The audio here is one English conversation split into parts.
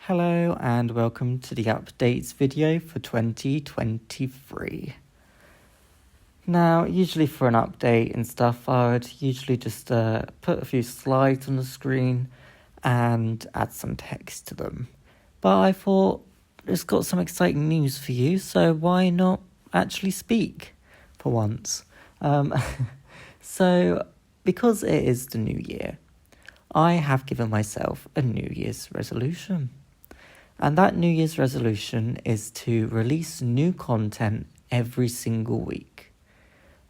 Hello and welcome to the updates video for 2023. Now, usually for an update and stuff, I would usually just put a few slides on the screen and add some text to them. But I thought it's got some exciting news for you, so why not actually speak for once? So, because it is the new year, I have given myself a New Year's resolution. And that New Year's resolution is to release new content every single week.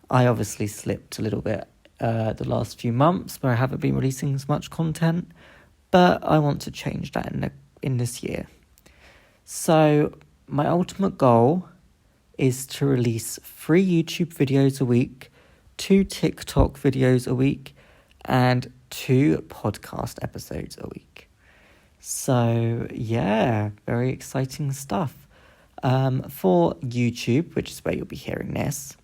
I obviously slipped a little bit the last few months where I haven't been releasing as much content, but I want to change that in this year. So my ultimate goal is to release 3 YouTube videos a week, 2 TikTok videos a week, and 2 podcast episodes a week. So, yeah, very exciting stuff. For YouTube, which is where you'll be hearing this,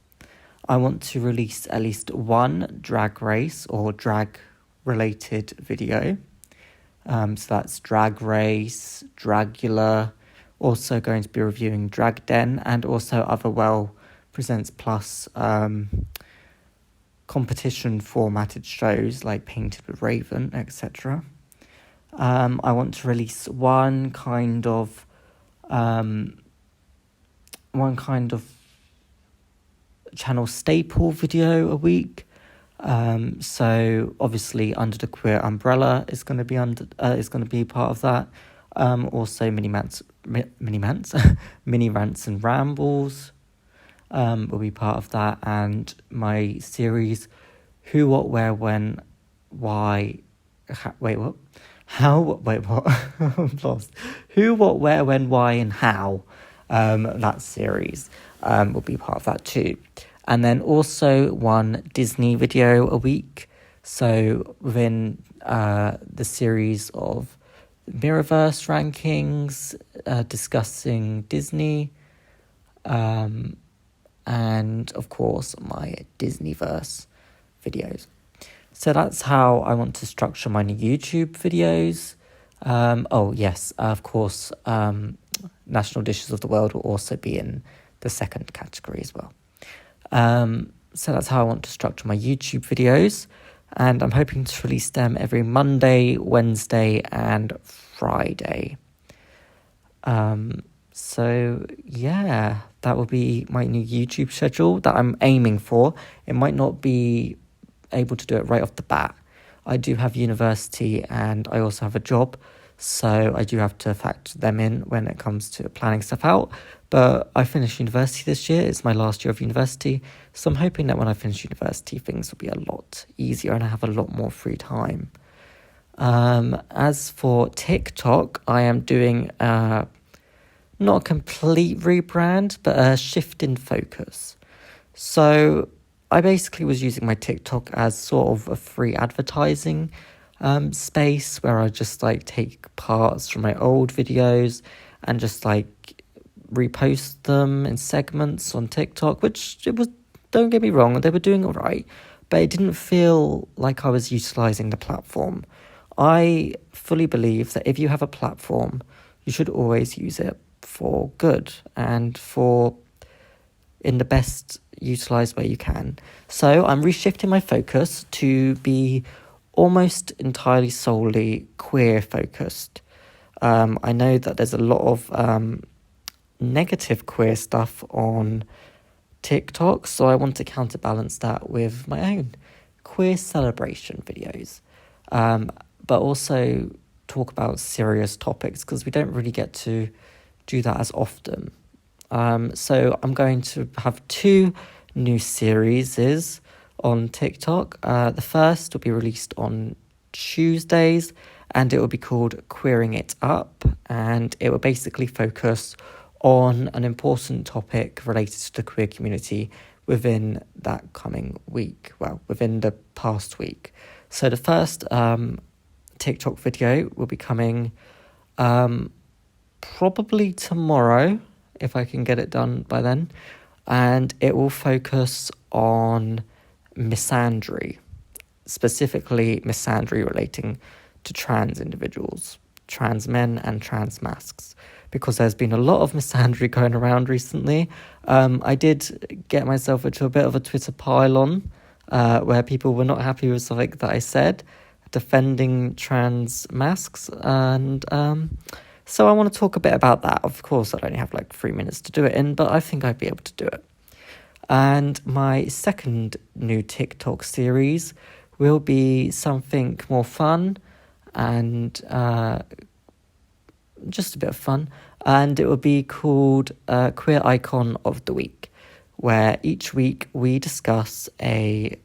I want to release at least 1 drag race or drag-related video. So that's Drag Race, Dragula, also going to be reviewing Drag Den, and also other Well Presents Plus competition formatted shows like Painted with Raven, etc. I want to release one kind of channel staple video a week. So obviously Under the Queer Umbrella is going to be part of that. Also mini rants and rambles will be part of that, and my series Who, What, Where, When, Why. What? I'm lost. Who, What, Where, When, Why, and How. That series will be part of that too. And then also 1 Disney video a week. So within the series of Mirrorverse rankings, discussing Disney, and of course my Disneyverse videos. So that's how I want to structure my new YouTube videos. Of course, National Dishes of the World will also be in the second category as well. So that's how I want to structure my YouTube videos. And I'm hoping to release them every Monday, Wednesday, and Friday. So yeah, that will be my new YouTube schedule that I'm aiming for. It might not be able to do it right off the bat. I do have university and I also have a job, so I do have to factor them in when it comes to planning stuff out. But I finished university this year. It's my last year of university, so I'm hoping that when I finish university things will be a lot easier and I have a lot more free time. As for TikTok, I am doing not a complete rebrand, but a shift in focus. So I basically was using my TikTok as sort of a free advertising space where I just take parts from my old videos and just repost them in segments on TikTok, which don't get me wrong, they were doing all right, but it didn't feel like I was utilizing the platform. I fully believe that if you have a platform, you should always use it for good and in the best utilized way you can. So I'm reshifting my focus to be almost entirely solely queer focused. I know that there's a lot of negative queer stuff on TikTok, so I want to counterbalance that with my own queer celebration videos, but also talk about serious topics because we don't really get to do that as often. So I'm going to have 2 new series on TikTok. The first will be released on Tuesdays, and it will be called Queering It Up, and it will basically focus on an important topic related to the queer community within that coming week, within the past week. So the first TikTok video will be coming probably tomorrow, if I can get it done by then, and it will focus on misandry, specifically misandry relating to trans individuals, trans men and trans masks, because there's been a lot of misandry going around recently. I did get myself into a bit of a Twitter pile-on where people were not happy with something that I said, defending trans masks, and so I want to talk a bit about that. Of course, I'd only have like 3 minutes to do it in, but I think I'd be able to do it. And my second new TikTok series will be something more fun and just a bit of fun. And it will be called Queer Icon of the Week, where each week we discuss a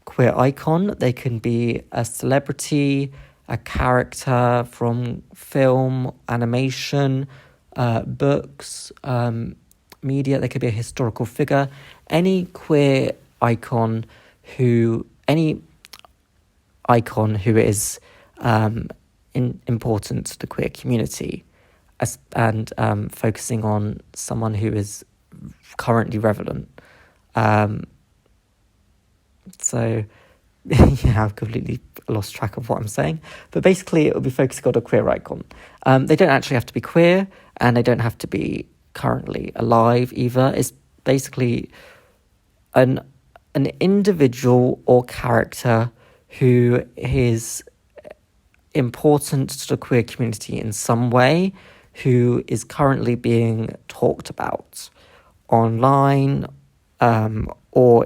queer icon. They can be a celebrity, a character from film, animation, books, media. They could be a historical figure, any icon who is important to the queer community, and focusing on someone who is currently relevant. So yeah, I've completely lost track of what I'm saying. But basically, it will be focusing on a queer icon. They don't actually have to be queer, and they don't have to be currently alive either. It's basically an individual or character who is important to the queer community in some way, who is currently being talked about online, or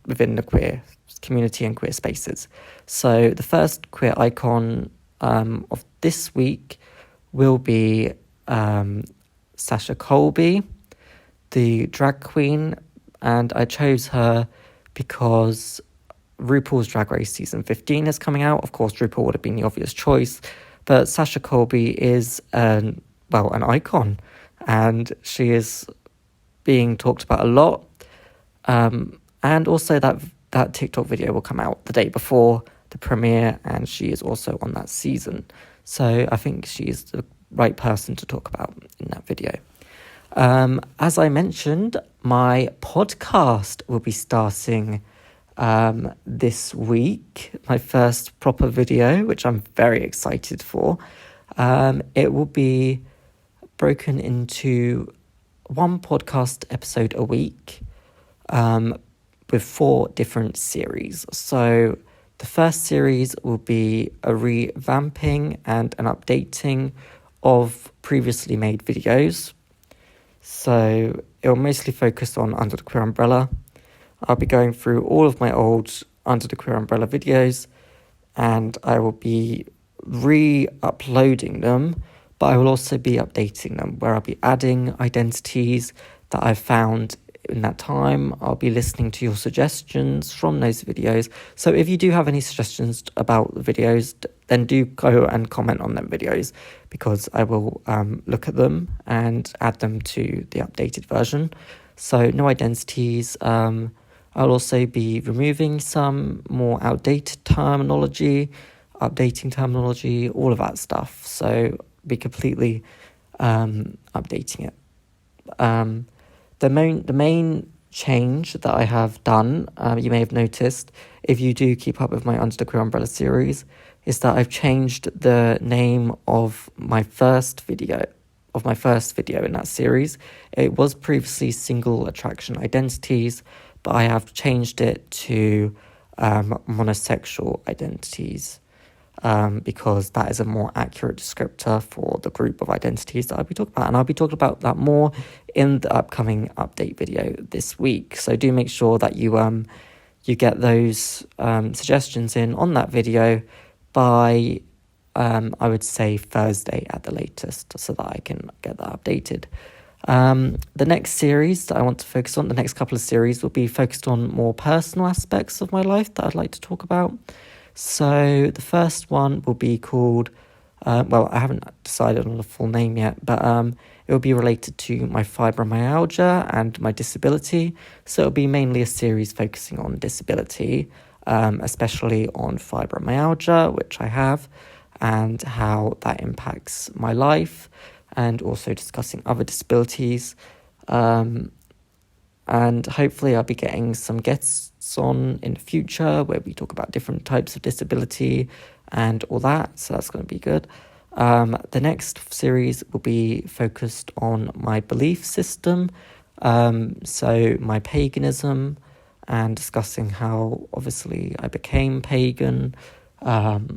within the queer community and queer spaces. So the first queer icon of this week will be Sasha Colby, the drag queen, and I chose her because RuPaul's Drag Race Season 15 is coming out. Of course, RuPaul would have been the obvious choice, but Sasha Colby is an icon, and she is being talked about a lot. And also that TikTok video will come out the day before the premiere, and she is also on that season. So I think she is the right person to talk about in that video. As I mentioned, my podcast will be starting this week, my first proper video, which I'm very excited for. It will be broken into one podcast episode a week, with 4 different series. So the first series will be a revamping and an updating of previously made videos. So it will mostly focus on Under the Queer Umbrella. I'll be going through all of my old Under the Queer Umbrella videos, and I will be re-uploading them, but I will also be updating them, where I'll be adding identities that I've found in that time. I'll be listening to your suggestions from those videos. So if you do have any suggestions about the videos, then do go and comment on them videos, because I will look at them and add them to the updated version. So no identities. I'll also be removing some more outdated terminology, updating terminology, all of that stuff. So be completely updating it. The main change that I have done, you may have noticed, if you do keep up with my Under the Queer Umbrella series, is that I've changed the name of my first video in that series. It was previously Single Attraction Identities, but I have changed it to Monosexual Identities, because that is a more accurate descriptor for the group of identities that I'll be talking about. And I'll be talking about that more in the upcoming update video this week. So do make sure that you get those suggestions in on that video by, I would say, Thursday at the latest, so that I can get that updated. The next series that I want to focus on, the next couple of series, will be focused on more personal aspects of my life that I'd like to talk about. So the first one will be called, I haven't decided on the full name yet, but it will be related to my fibromyalgia and my disability. So it'll be mainly a series focusing on disability, especially on fibromyalgia, which I have, and how that impacts my life, and also discussing other disabilities. And hopefully I'll be getting some guests on in the future where we talk about different types of disability and all that. So that's going to be good. The next series will be focused on my belief system, so my paganism, and discussing how obviously I became pagan, how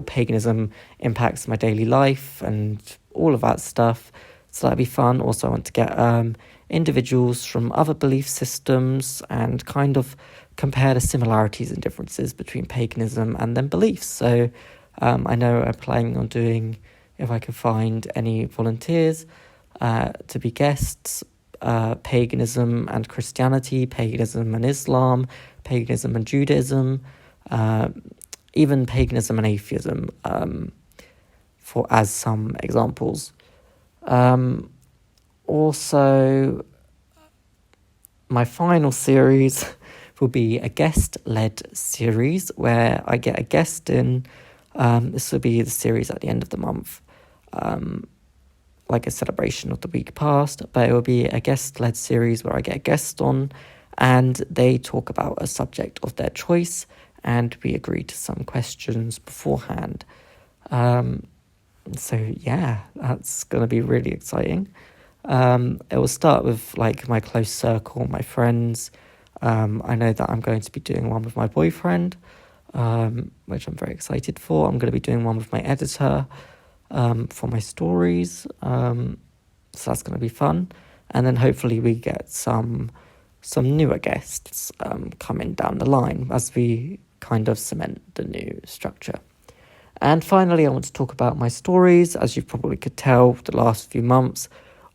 paganism impacts my daily life and all of that stuff. So that'd be fun. Also, I want to get individuals from other belief systems and kind of compare the similarities and differences between paganism and then beliefs. So I know I'm planning on doing, if I can find any volunteers to be guests, paganism and Christianity, paganism and Islam, paganism and Judaism, even paganism and atheism, as some examples. Also, my final series will be a guest-led series where I get a guest in. This will be the series at the end of the month, like a celebration of the week past, but it will be a guest-led series where I get a guest on and they talk about a subject of their choice and we agree to some questions beforehand. So yeah, that's going to be really exciting. It will start with like my close circle, my friends. I know that I'm going to be doing one with my boyfriend, which I'm very excited for. I'm going to be doing one with my editor for my stories. So that's going to be fun. And then hopefully we get some newer guests coming down the line as we kind of cement the new structure. And finally, I want to talk about my stories. As you probably could tell, the last few months,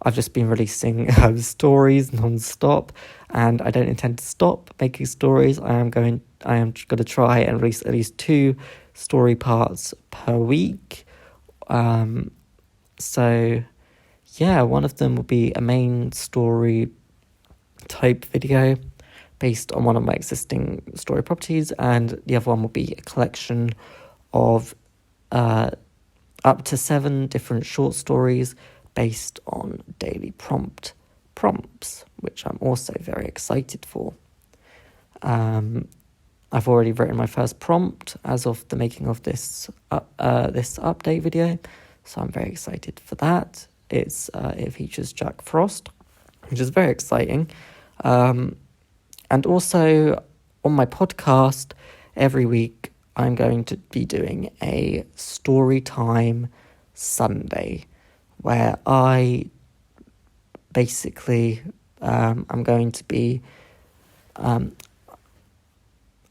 I've just been releasing stories non-stop, and I don't intend to stop making stories. I am going to try and release at least 2 story parts per week. So yeah, one of them will be a main story type video based on one of my existing story properties, and the other one will be a collection of up to 7 different short stories based on daily prompts, which I'm also very excited for. I've already written my first prompt as of the making of this update video, so I'm very excited for that. It features Jack Frost, which is very exciting. And also on my podcast, every week I'm going to be doing a story time Sunday where I basically I'm going to be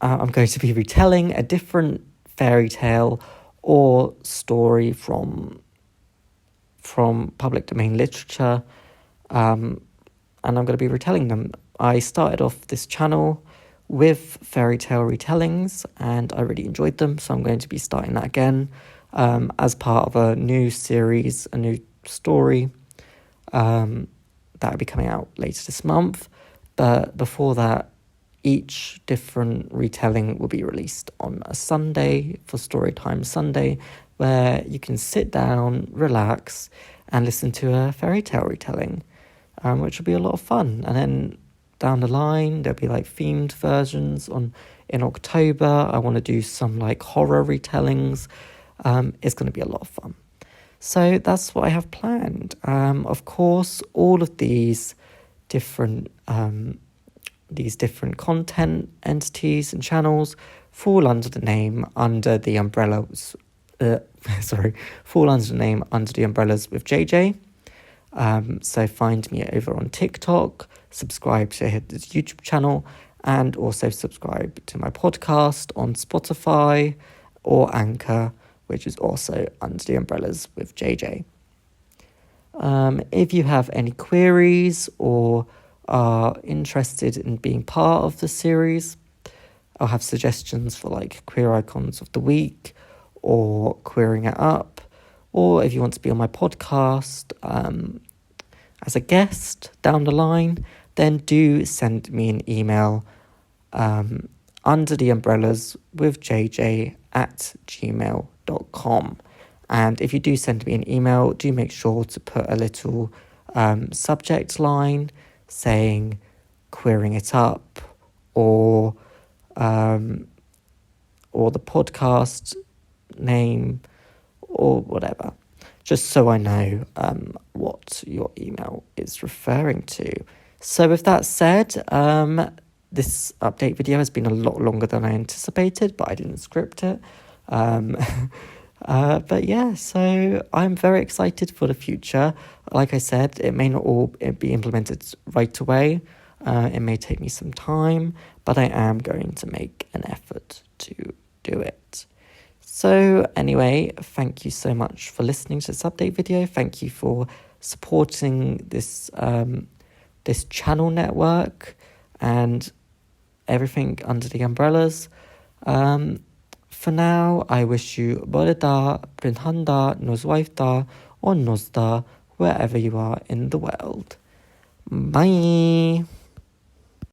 retelling a different fairy tale or story from public domain literature, and I'm going to be retelling them. I started off this channel with fairy tale retellings and I really enjoyed them, so I'm going to be starting that again as part of a new series, a new story that will be coming out later this month. But before that, each different retelling will be released on a Sunday for Storytime Sunday, where you can sit down, relax, and listen to a fairy tale retelling, which will be a lot of fun. And then down the line, there'll be like themed versions in October. I want to do some like horror retellings. It's going to be a lot of fun. So that's what I have planned. Of course, all of these different content entities and channels fall under the name under the umbrellas with Jayjay. So find me over on TikTok, subscribe to his YouTube channel, and also subscribe to my podcast on Spotify or Anchor, which is also under the umbrellas with Jayjay. If you have any queries or are interested in being part of the series, I'll have suggestions for like queer icons of the week or queering it up, or if you want to be on my podcast as a guest down the line, then do send me an email under the umbrellas with jj@gmail.com. And if you do send me an email, do make sure to put a little subject line saying queering it up or the podcast name or whatever, just so I know what your email is referring to. So with that said, this update video has been a lot longer than I anticipated, but I didn't script it. But yeah, so I'm very excited for the future. Like I said, it may not all be implemented right away. It may take me some time, but I am going to make an effort to do it. So anyway, thank you so much for listening to this update video. Thank you for supporting this this channel network and everything under the umbrellas. For now, I wish you Boreda, Brinhanda, Nozwaifda, or Nozda, wherever you are in the world. Bye!